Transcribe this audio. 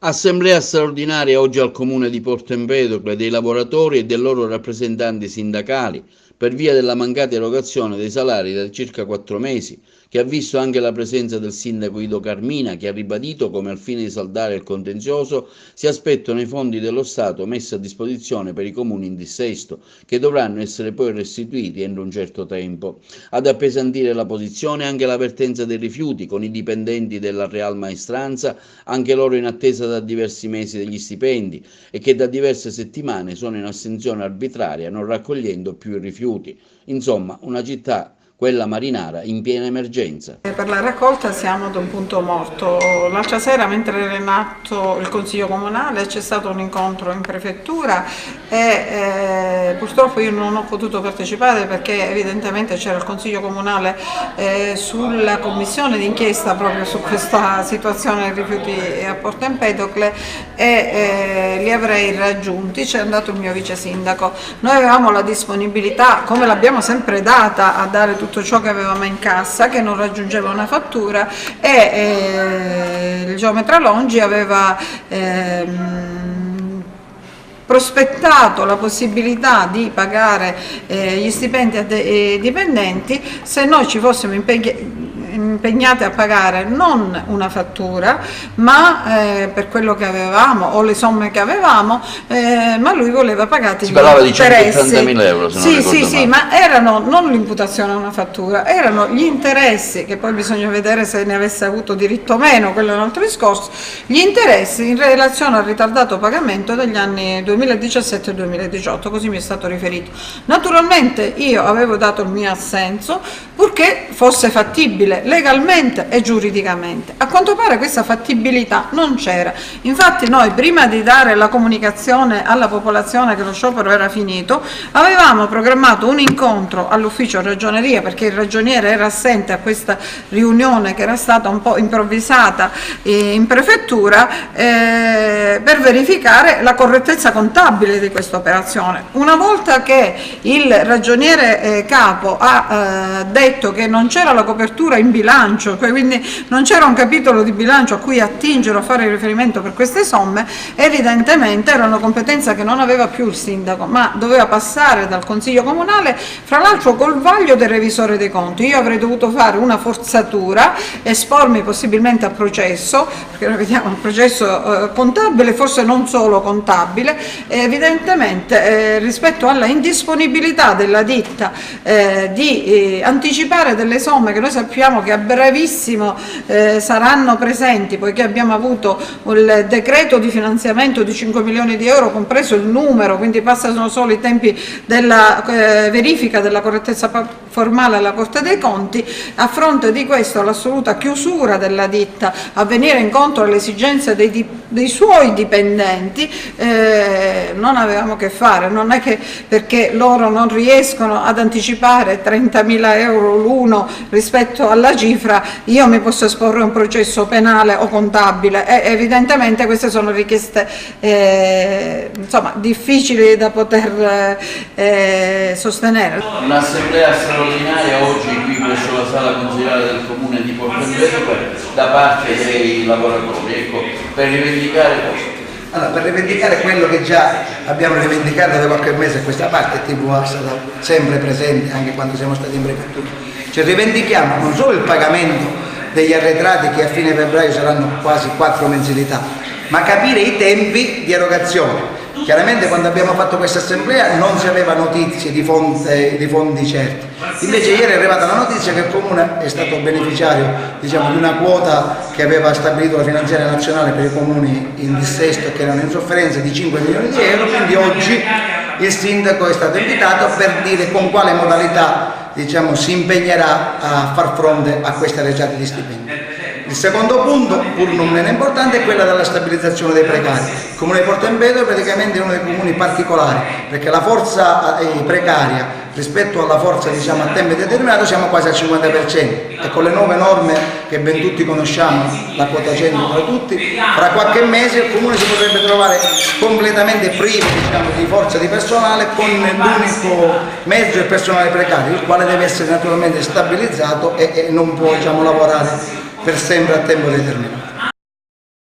Assemblea straordinaria oggi al Comune di Porto Empedocle dei lavoratori e dei loro rappresentanti sindacali per via della mancata erogazione dei salari da circa 4 mesi, che ha visto anche la presenza del sindaco Ido Carmina, che ha ribadito come al fine di saldare il contenzioso si aspettano i fondi dello Stato messi a disposizione per i comuni in dissesto, che dovranno essere poi restituiti entro un certo tempo. Ad appesantire la posizione anche l'avvertenza dei rifiuti con i dipendenti della Real Maestranza, anche loro in attesa da diversi mesi degli stipendi e che da diverse settimane sono in astensione arbitraria non raccogliendo più i rifiuti. Insomma, una città, quella marinara, in piena emergenza. Per la raccolta siamo ad un punto morto. L'altra sera, mentre era in atto il Consiglio Comunale, c'è stato un incontro in prefettura e purtroppo io non ho potuto partecipare perché evidentemente c'era il Consiglio Comunale sulla commissione d'inchiesta proprio su questa situazione dei rifiuti a Porto Empedocle e li avrei raggiunti. C'è andato il mio vice sindaco. Noi avevamo la disponibilità, come l'abbiamo sempre data, a dare tutto ciò che avevamo in cassa, che non raggiungeva una fattura, e il geometra Longi aveva prospettato la possibilità di pagare gli stipendi ai dipendenti se noi ci fossimo impegnati a pagare non una fattura ma per quello che avevamo o le somme che avevamo, ma lui voleva pagati gli parlava di interessi. 180.000 euro, se non ricordo male. Sì, ma erano non l'imputazione a una fattura, erano gli interessi, che poi bisogna vedere se ne avesse avuto diritto o meno, quello è un altro discorso, gli interessi in relazione al ritardato pagamento degli anni 2017 e 2018, così mi è stato riferito. Naturalmente io avevo dato il mio assenso purché fosse fattibile legalmente e giuridicamente. A quanto pare questa fattibilità non c'era. Infatti noi, prima di dare la comunicazione alla popolazione che lo sciopero era finito, avevamo programmato un incontro all'ufficio ragioneria, perché il ragioniere era assente a questa riunione che era stata un po' improvvisata in prefettura, per verificare la correttezza contabile di questa operazione. Una volta che il ragioniere capo ha detto che non c'era la copertura in bilancio, quindi non c'era un capitolo di bilancio a cui attingere o fare riferimento per queste somme, evidentemente era una competenza che non aveva più il sindaco, ma doveva passare dal Consiglio Comunale, fra l'altro col vaglio del revisore dei conti. Io avrei dovuto fare una forzatura, espormi possibilmente a processo, perché noi vediamo un processo contabile, forse non solo contabile, evidentemente rispetto alla indisponibilità della ditta di anticipare delle somme che noi sappiamo che a brevissimo saranno presenti, poiché abbiamo avuto il decreto di finanziamento di 5 milioni di euro, compreso il numero, quindi passano solo i tempi della verifica della correttezza formale alla Corte dei Conti. A fronte di questo, l'assoluta chiusura della ditta, a venire incontro alle esigenze dei suoi dipendenti, non avevamo che fare. Non è che perché loro non riescono ad anticipare 30.000 euro l'uno rispetto alla cifra io mi posso esporre a un processo penale o contabile, e evidentemente queste sono richieste insomma difficili da poter sostenere. Un'assemblea straordinaria oggi qui presso la sala consiliare del Comune di Porto Empedocle da parte dei lavoratori, ecco, per rivendicare cosa? Allora, per rivendicare quello che già abbiamo rivendicato da qualche mese a questa parte, TV è stata sempre presente anche quando siamo stati in prefettura. Cioè rivendichiamo non solo il pagamento degli arretrati, che a fine febbraio saranno quasi 4 mensilità, ma capire i tempi di erogazione. Chiaramente quando abbiamo fatto questa assemblea non si aveva notizie di fondi certi, invece ieri è arrivata la notizia che il Comune è stato beneficiario, diciamo, di una quota che aveva stabilito la finanziaria nazionale per i comuni in dissesto e che erano in sofferenza di 5 milioni di euro, quindi oggi il sindaco è stato invitato per dire con quale modalità, diciamo, si impegnerà a far fronte a queste arretrati di stipendi. Il secondo punto, pur non meno importante, è quella della stabilizzazione dei precari. Il Comune di Porto Empedocle praticamente è uno dei comuni particolari, perché la forza precaria rispetto alla forza, diciamo, a tempo determinato siamo quasi al 50%, e con le nuove norme che ben tutti conosciamo, la quota 100 tra tutti, fra qualche mese il Comune si potrebbe trovare completamente privo, diciamo, di forza di personale, con l'unico mezzo il personale precario, il quale deve essere naturalmente stabilizzato e non può, diciamo, lavorare per sempre a tempo determinato.